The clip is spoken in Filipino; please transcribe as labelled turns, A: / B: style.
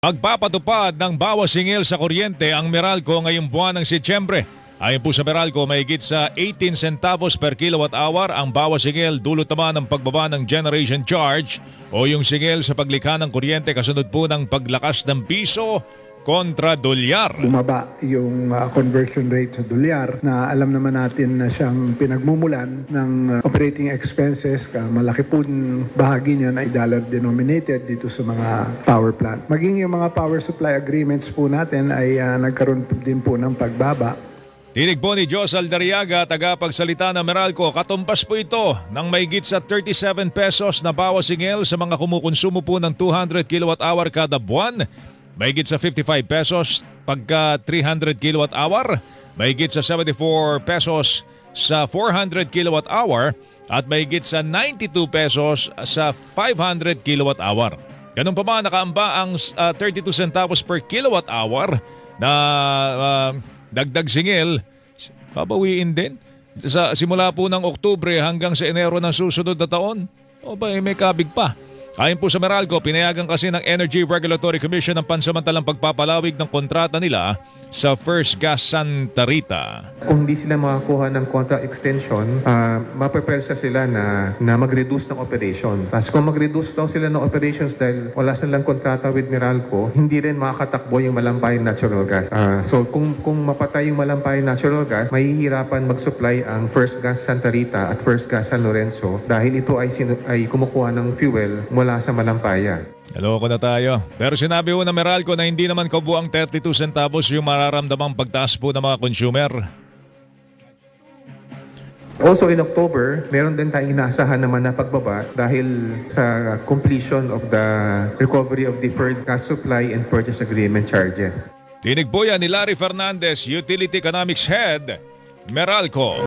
A: Magpapatupad ng bawas singil sa kuryente ang Meralco ngayong buwan ng Setyembre. Ayon po sa Meralco, mahigit sa 18 centavos per kilowatt hour ang bawas singil dulot naman ng pagbaba ng generation charge o yung singil sa paglikha ng kuryente kasunod po ng paglakas ng piso kontra dolyar.
B: Bumaba yung conversion rate sa dolyar na alam naman natin na siyang pinagmumulan ng operating expenses. Malaki po bahagi niyan ay dollar denominated dito sa mga power plant. Maging yung mga power supply agreements po natin ay nagkaroon din po ng pagbaba.
A: Tinig po ni Jos Aldariaga, tagapagsalita ng Meralco, katumpas po ito ng mahigit sa 37 pesos na bawas singil sa mga kumukonsumo po ng 200 kilowatt hour kada buwan. Mahigit sa 55 pesos pagka 300 kilowatt hour, mahigit sa 74 pesos sa 400 kilowatt hour at mahigit sa 92 pesos sa 500 kilowatt hour. Ganun pa ba nakaamba ang 32 centavos per kilowatt hour na dagdag singil, babawiin din sa simula po ng Oktubre hanggang sa Enero ng susunod na taon? O ba may kabig pa? Ayon po sa Meralco, pinayagan kasi ng Energy Regulatory Commission ang pansamantalang pagpapalawig ng kontrata nila sa First Gas Santa Rita.
C: Kung hindi sila makakuha ng contract extension, mapepersa sila na mag-reduce ng operation. Tapos kung mag-reduce daw sila ng operations dahil wala silang kontrata with Meralco, hindi rin makakatakbo yung Malampay natural gas. So kung mapatay yung Malampay natural gas, mahihirapan mag-supply ang First Gas Santa Rita at First Gas San Lorenzo dahil ito ay kumukuha ng fuel mula sa Malampaya.
A: Naloko na tayo. Pero sinabi po ng Meralco na hindi naman kabuang 32 centavos yung mararamdamang pagtaas po ng mga consumer.
C: Also in October, meron din tayong inaasahan naman na pagbaba dahil sa completion of the recovery of deferred gas supply and purchase agreement charges.
A: Tinig po yan ni Larry Fernandez, Utility Economics Head, Meralco.